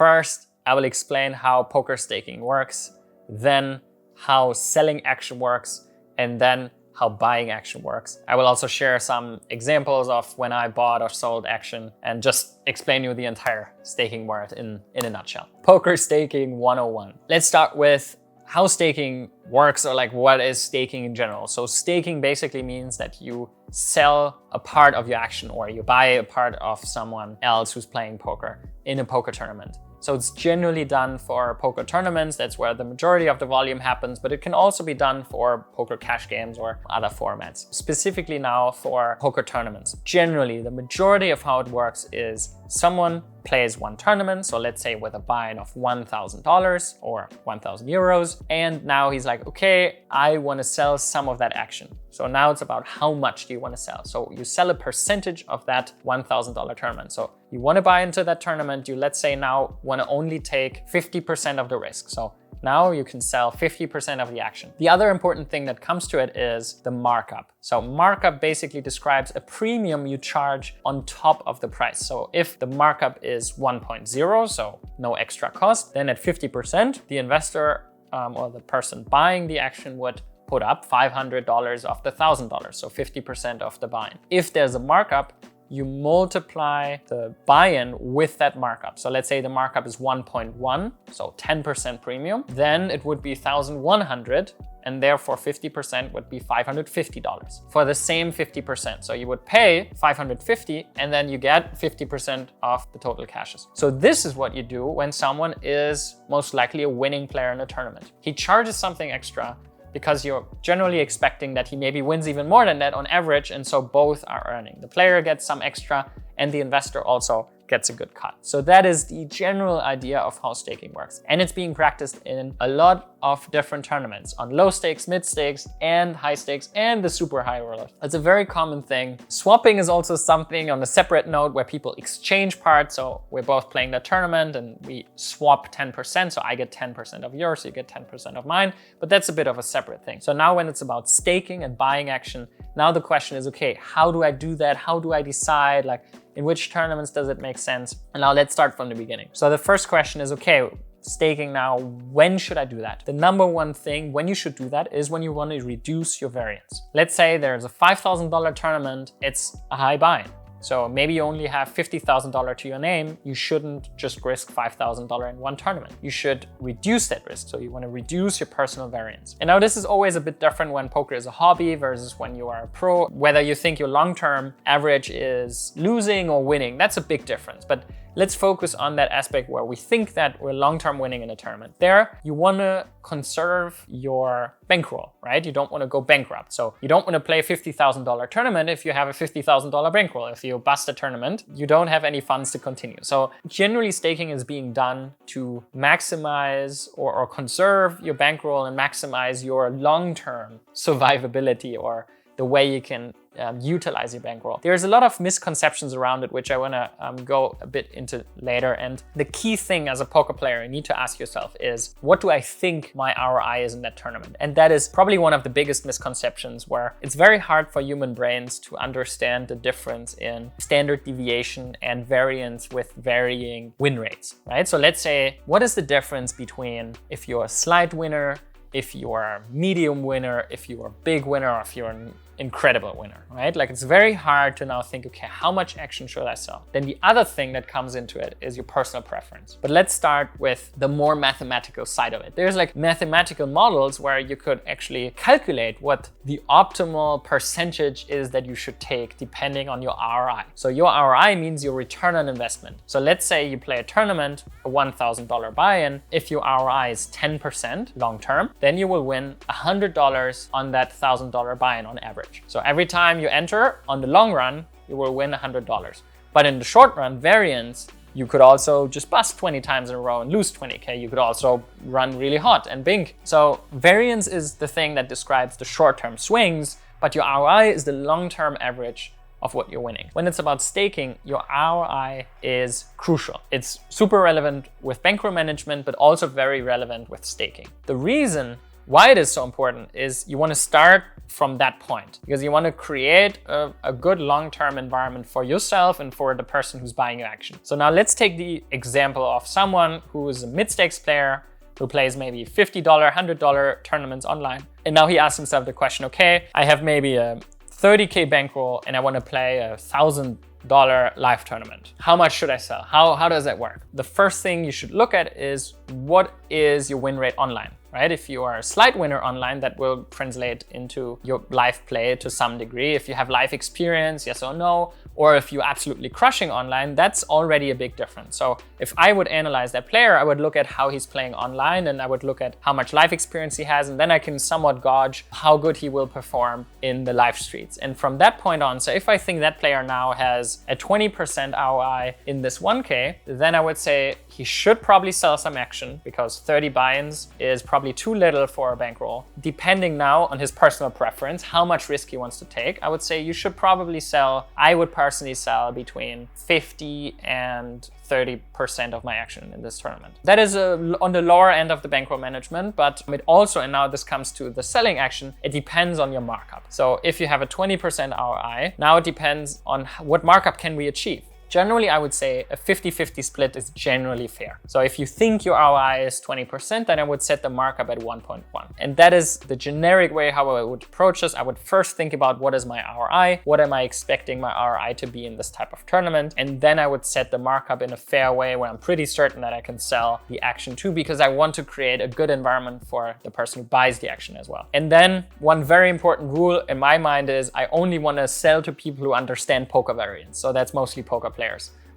First, I will explain how poker staking works, then how selling action works, and then how buying action works. I will also share some examples of when I bought or sold action and just explain you the entire staking world in a nutshell. Poker staking 101. Let's start with how staking works, or like what is staking in general. So staking basically means that you sell a part of your action or you buy a part of someone else who's playing poker in a poker tournament. So it's generally done for poker tournaments. That's where the majority of the volume happens, but it can also be done for poker cash games or other formats. Specifically now for poker tournaments. Generally, the majority of how it works is someone plays one tournament. So let's say with a buy-in of $1,000 or 1,000 euros. And now he's like, okay, I want to sell some of that action. So now it's about how much do you want to sell? So you sell a percentage of that $1,000 tournament. So you want to buy into that tournament. You, let's say now, want to only take 50% of the risk. So now you can sell 50% of the action. The other important thing that comes to it is the markup. So markup basically describes a premium you charge on top of the price. So if the markup is 1.0, so no extra cost, then at 50%, the investor or the person buying the action would put up $500 of the $1,000, so 50% of the buy-in. If there's a markup, you multiply the buy-in with that markup. So let's say the markup is 1.1, so 10% premium, then it would be 1,100, and therefore 50% would be $550 for the same 50%. So you would pay $550 and then you get 50% of the total cashes. So this is what you do when someone is most likely a winning player in a tournament. He charges something extra because you're generally expecting that he maybe wins even more than that on average, and so both are earning. The player gets some extra and the investor also gets a good cut. So that is the general idea of how staking works. And it's being practiced in a lot of different tournaments on low stakes, mid stakes, and high stakes, and the super high roller. It's a very common thing. Swapping is also something on a separate note where people exchange parts. So we're both playing the tournament and we swap 10%. So I get 10% of yours, you get 10% of mine, but that's a bit of a separate thing. So now when it's about staking and buying action, now the question is, okay, how do I do that? How do I decide? Like, in which tournaments does it make sense? And now let's start from the beginning. So the first question is, okay, staking now, when should I do that? The number one thing when you should do that is when you want to reduce your variance. Let's say there's a $5,000 tournament, it's a high buy-in. So maybe you only have $50,000 to your name. You shouldn't just risk $5,000 in one tournament. You should reduce that risk. So you want to reduce your personal variance. And now this is always a bit different when poker is a hobby versus when you are a pro. Whether you think your long-term average is losing or winning, that's a big difference. But let's focus on that aspect where we think that we're long-term winning in a tournament. There, you want to conserve your bankroll, right? You don't want to go bankrupt. So you don't want to play a $50,000 tournament if you have a $50,000 bankroll. If you bust a tournament, you don't have any funds to continue. So generally staking is being done to maximize or conserve your bankroll and maximize your long-term survivability, or the way you can utilize your bankroll. There's a lot of misconceptions around it, which I want to go a bit into later. And the key thing as a poker player you need to ask yourself is, what do I think my ROI is in that tournament? And that is probably one of the biggest misconceptions, where it's very hard for human brains to understand the difference in standard deviation and variance with varying win rates, right? So let's say, what is the difference between if you're a slight winner, if you're a medium winner, if you're a big winner, or if you're an incredible winner, right? Like, it's very hard to now think, okay, how much action should I sell? Then the other thing that comes into it is your personal preference. But let's start with the more mathematical side of it. There's like mathematical models where you could actually calculate what the optimal percentage is that you should take depending on your ROI. So your ROI means your return on investment. So let's say you play a tournament, a $1,000 buy-in. If your ROI is 10% long-term, then you will win $100 on that $1,000 buy-in on average. So every time you enter, on the long run, you will win $100. But in the short run, variance, you could also just bust 20 times in a row and lose 20K. You could also run really hot and bink. So variance is the thing that describes the short-term swings, but your ROI is the long-term average of what you're winning. When it's about staking, your ROI is crucial. It's super relevant with bankroll management, but also very relevant with staking. The reason Why it is so important is you want to start from that point, because you want to create a good long-term environment for yourself and for the person who's buying your action. So now let's take the example of someone who is a mid-stakes player who plays maybe $50, $100 tournaments online. And now he asks himself the question, okay, I have maybe a 30K bankroll and I want to play a $1,000 live tournament. How much should I sell? How does that work? The first thing you should look at is, what is your win rate online? Right? If you are a slight winner online, that will translate into your live play to some degree. If you have live experience, yes or no, or if you're absolutely crushing online, that's already a big difference. So if I would analyze that player, I would look at how he's playing online and I would look at how much live experience he has, and then I can somewhat gauge how good he will perform in the live streets. And from that point on, so if I think that player now has a 20% ROI in this 1K, then I would say he should probably sell some action, because 30 buy-ins is probably too little for a bankroll. Depending now on his personal preference, how much risk he wants to take, I would say you should probably sell, I would personally sell between 50 and 30% of my action in this tournament. That is on the lower end of the bankroll management, but it also, and now this comes to the selling action, it depends on your markup. So if you have a 20% ROI, now it depends on what markup can we achieve. Generally, I would say a 50-50 split is generally fair. So if you think your ROI is 20%, then I would set the markup at 1.1. And that is the generic way how I would approach this. I would first think about, what is my ROI? What am I expecting my ROI to be in this type of tournament? And then I would set the markup in a fair way where I'm pretty certain that I can sell the action too, because I want to create a good environment for the person who buys the action as well. And then one very important rule in my mind is, I only want to sell to people who understand poker variance. So that's mostly poker players.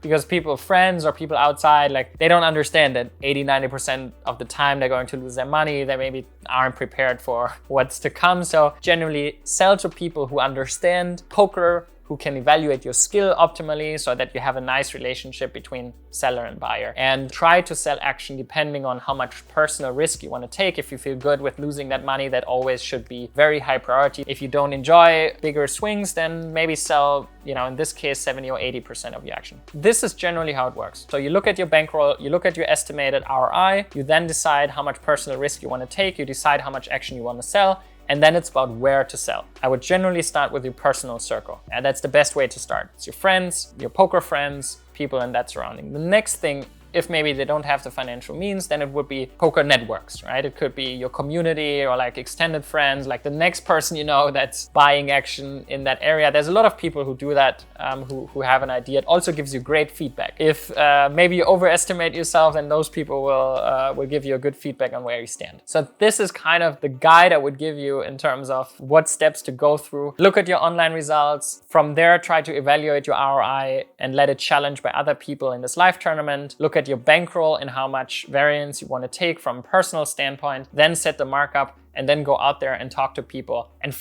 Because people, friends or people outside, like, they don't understand that 80-90% of the time they're going to lose their money. They maybe aren't prepared for what's to come. So generally sell to people who understand poker, who can evaluate your skill optimally, so that you have a nice relationship between seller and buyer. And try to sell action depending on how much personal risk you want to take. If you feel good with losing that money, that always should be very high priority. If you don't enjoy bigger swings, then maybe sell, in this case, 70 or 80% of your action. This is generally how it works. So you look at your bankroll, you look at your estimated ROI, you then decide how much personal risk you want to take, you decide how much action you want to sell, and then it's about where to sell. I would generally start with your personal circle. And that's the best way to start. It's your friends, your poker friends, people in that surrounding. The next thing, if maybe they don't have the financial means, then it would be poker networks, right? It could be your community or like extended friends, like the next person that's buying action in that area. There's a lot of people who do that, who have an idea. It also gives you great feedback. If maybe you overestimate yourself, then those people will give you a good feedback on where you stand. So this is kind of the guide I would give you in terms of what steps to go through. Look at your online results. From there, try to evaluate your ROI and let it challenge by other people in this live tournament. Look at your bankroll and how much variance you want to take from a personal standpoint, then set the markup, and then go out there and talk to people and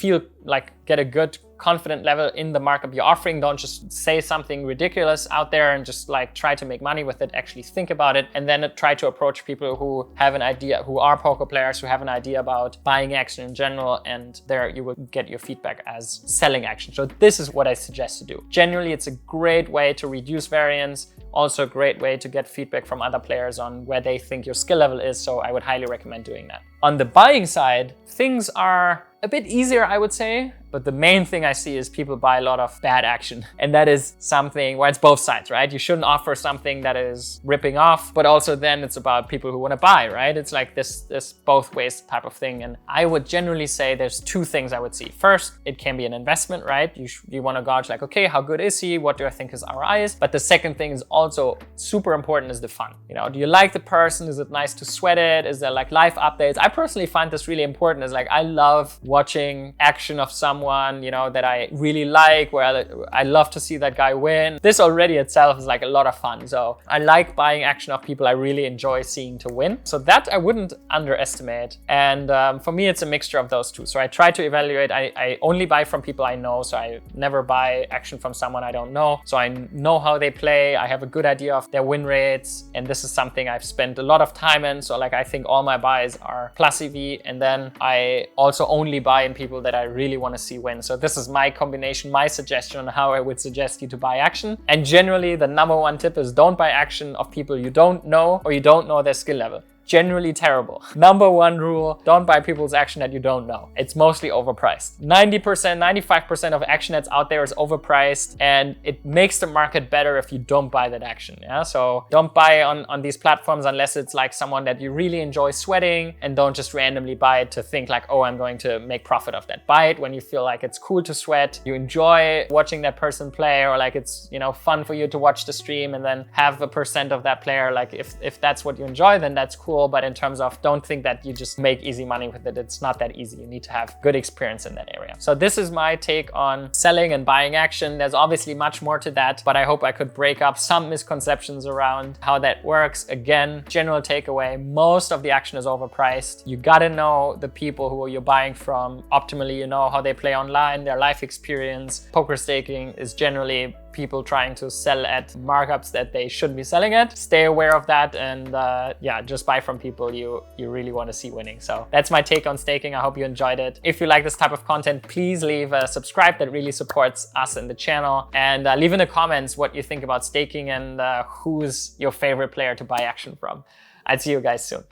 get a good confident level in the markup you're offering. Don't just say something ridiculous out there and just try to make money with it. Actually think about it, and then try to approach people who have an idea, who are poker players, who have an idea about buying action in general, and there you will get your feedback as selling action. So this is what I suggest to do. Generally, it's a great way to reduce variance. Also a great way to get feedback from other players on where they think your skill level is. So I would highly recommend doing that. On the buying side, things are a bit easier, I would say. But the main thing I see is people buy a lot of bad action. And that is something where it's both sides, right? You shouldn't offer something that is ripping off, but also then it's about people who want to buy, right? It's like this both ways type of thing. And I would generally say there's two things I would see. First, it can be an investment, right? You want to gauge okay, how good is he? What do I think his ROI is? But the second thing is also super important, is the fun. Do you like the person? Is it nice to sweat it? Is there live updates? I personally find this really important. Is I love watching action of someone that I really like, where I love to see that guy win. This already itself is a lot of fun. So I like buying action of people I really enjoy seeing to win. So that I wouldn't underestimate. And for me, it's a mixture of those two. So I try to evaluate. I only buy from people I know. So I never buy action from someone I don't know. So I know how they play. I have a good idea of their win rates. And this is something I've spent a lot of time in. So I think all my buys are plus EV. And then I also only buy in people that I really want to see win. So this is my combination, my suggestion on how I would suggest you to buy action. And generally, the number one tip is don't buy action of people you don't know or you don't know their skill level. generally terrible. Number one rule, don't buy people's action that you don't know. It's mostly overpriced. 90%, 95% of action that's out there is overpriced, and it makes the market better if you don't buy that action. Yeah, so don't buy on these platforms unless it's like someone that you really enjoy sweating, and don't just randomly buy it to think like, oh, I'm going to make profit of that. Buy it when you feel like it's cool to sweat, you enjoy watching that person play, or like it's, you know, fun for you to watch the stream and then have a percent of that player. Like if that's what you enjoy, then that's cool. But in terms of, don't think that you just make easy money with it. It's not that easy. You need to have good experience in that area. So this is my take on selling and buying action. There's obviously much more to that, but I hope I could break up some misconceptions around how that works. Again, general takeaway, most of the action is overpriced. You gotta know the people who you're buying from optimally. You know how they play online, their life experience. Poker staking is generally people trying to sell at markups that they shouldn't be selling at. Stay aware of that, and yeah, just buy from people you really want to see winning. So that's my take on staking. I hope you enjoyed it. If you like this type of content, please leave a subscribe. That really supports us and the channel. And leave in the comments what you think about staking and who's your favorite player to buy action from. I'll see you guys soon.